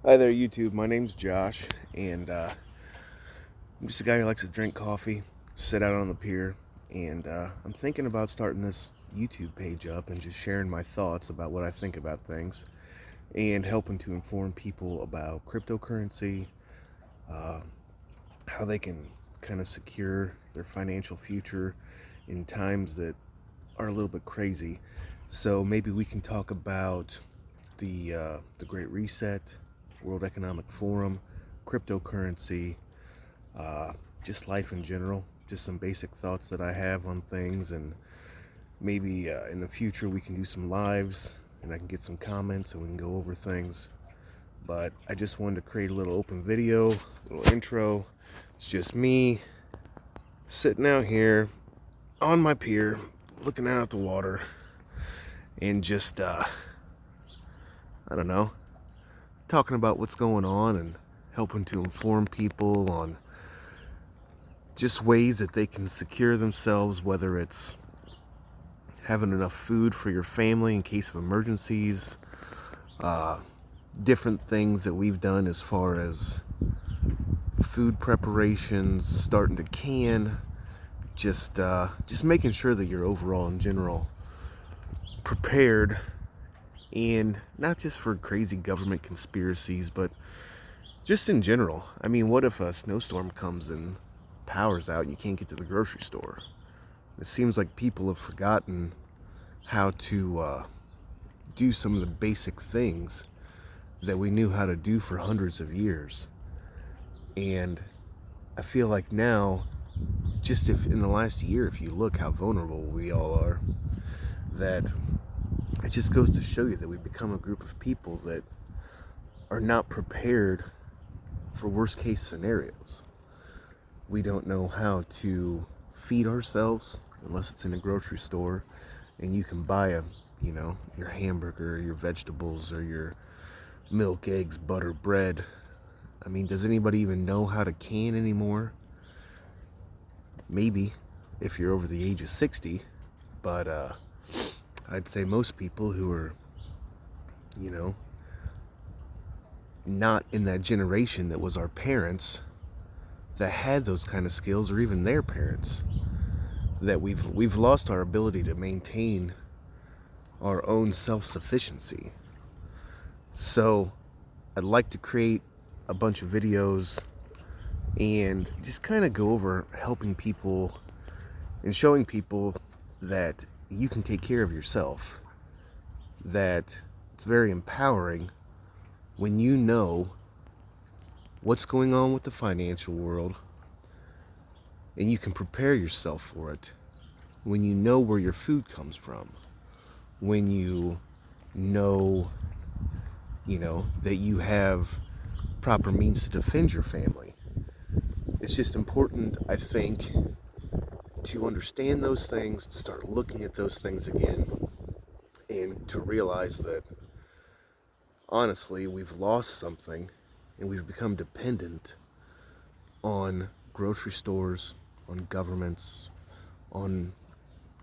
Hi there, YouTube. My name's Josh, and I'm just a guy who likes to drink coffee, sit out on the pier, and I'm thinking about starting this YouTube page up and just sharing my thoughts about what I think about things and helping to inform people about cryptocurrency, uh, how they can kind of secure their financial future in times that are a little bit crazy. So maybe we can talk about the Great Reset, World Economic Forum, cryptocurrency, uh, just life in general, just some basic thoughts that I have on things, and maybe in the future we can do some lives and I can get some comments and we can go over things. But I just wanted to create a little open video, little intro. It's just me sitting out here on my pier, looking out at the water, and just I don't know, talking about what's going on and helping to inform people on just ways that they can secure themselves, whether it's having enough food for your family in case of emergencies, uh, different things that we've done as far as food preparations, starting to can, just making sure that you're overall in general prepared, and not just for crazy government conspiracies, but just in general. I mean, what if a snowstorm comes and power's out and you can't get to the grocery store? It seems like people have forgotten how to do some of the basic things that we knew how to do for hundreds of years. And I feel like now, just if in the last year, if you look how vulnerable we all are, that it just goes to show you that we've become a group of people that are not prepared for worst case scenarios. We don't know how to feed ourselves unless it's in a grocery store and you can buy your hamburger, your vegetables, or your milk, eggs, butter, bread. I mean, does anybody even know how to can anymore? Maybe if you're over the age of 60, but I'd say most people who are, you know, not in that generation that was our parents that had those kind of skills, or even their parents, that we've lost our ability to maintain our own self-sufficiency. So I'd like to create a bunch of videos and just kind of go over helping people and showing people that you can take care of yourself, that it's very empowering when you know what's going on with the financial world and you can prepare yourself for it, when you know where your food comes from, when know that you have proper means to defend your family. It's just important, I think, to understand those things, to start looking at those things again, and to realize that honestly we've lost something and we've become dependent on grocery stores, on governments, on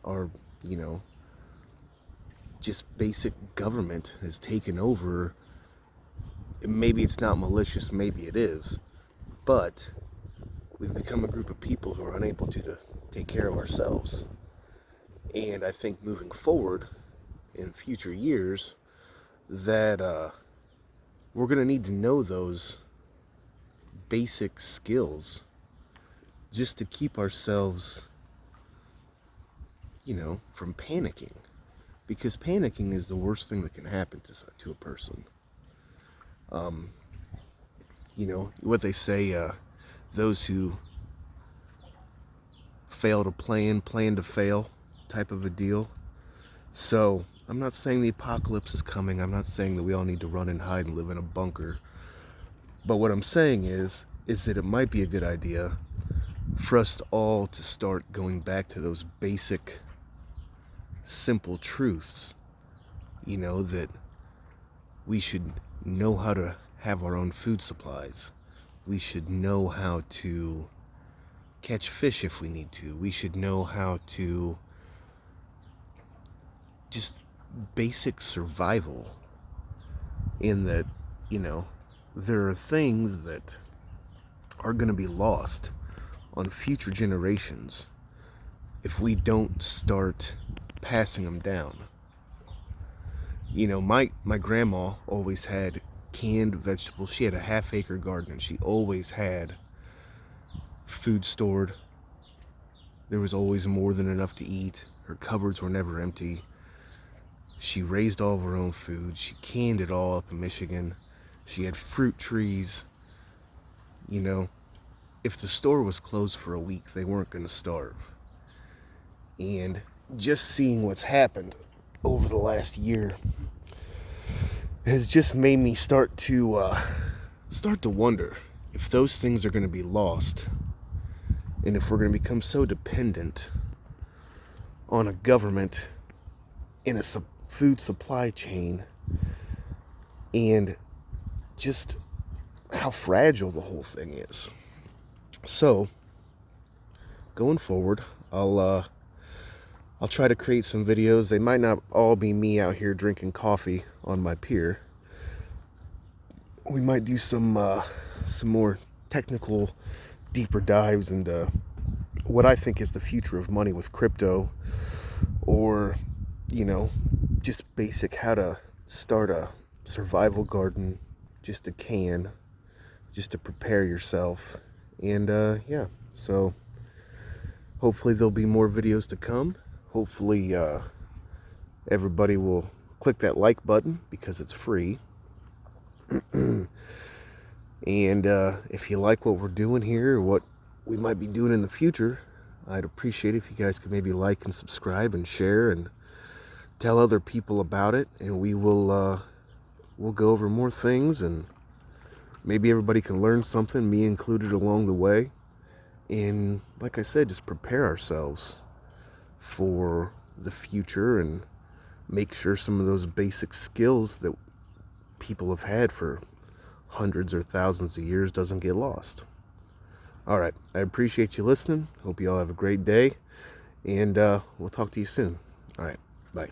our, you know, just basic government has taken over. Maybe it's not malicious, maybe it is, but we've become a group of people who are unable to take care of ourselves. And I think moving forward in future years, that we're going to need to know those basic skills just to keep ourselves, from panicking. Because panicking is the worst thing that can happen to a person. Um, what they say, those who fail to plan to fail type of a deal. So I'm not saying the apocalypse is coming. I'm not saying that we all need to run and hide and live in a bunker. But what I'm saying is that it might be a good idea for us all to start going back to those basic, simple truths. That we should know how to have our own food supplies. We should know how to catch fish if we need to. We should know how to just basic survival, in that, you know, there are things that are going to be lost on future generations if we don't start passing them down. You know, my grandma always had canned vegetables. She had a half-acre garden, and she always had food stored. There was always more than enough to eat. Her cupboards were never empty. She raised all of her own food. She canned it all up in Michigan. She had fruit trees. You know, if the store was closed for a week, they weren't going to starve. And just seeing what's happened over the last year has just made me start to wonder if those things are going to be lost, and if we're going to become so dependent on a government in a food supply chain, and just how fragile the whole thing is. So, going forward, I'll try to create some videos. They might not all be me out here drinking coffee on my pier. We might do some more technical, deeper dives into what I think is the future of money with crypto, or, you know, just basic how to start a survival garden, just a can, just to prepare yourself. And yeah, so hopefully there'll be more videos to come. Hopefully everybody will click that like button because it's free. And if you like what we're doing here, or what we might be doing in the future, I'd appreciate it if you guys could maybe like and subscribe and share and tell other people about it. And we'll go over more things, and maybe everybody can learn something, me included, along the way. And like I said, just prepare ourselves for the future and make sure some of those basic skills that people have had for hundreds or thousands of years doesn't get lost. All right, I appreciate you listening. Hope you all have a great day, and we'll talk to you soon. All right, bye.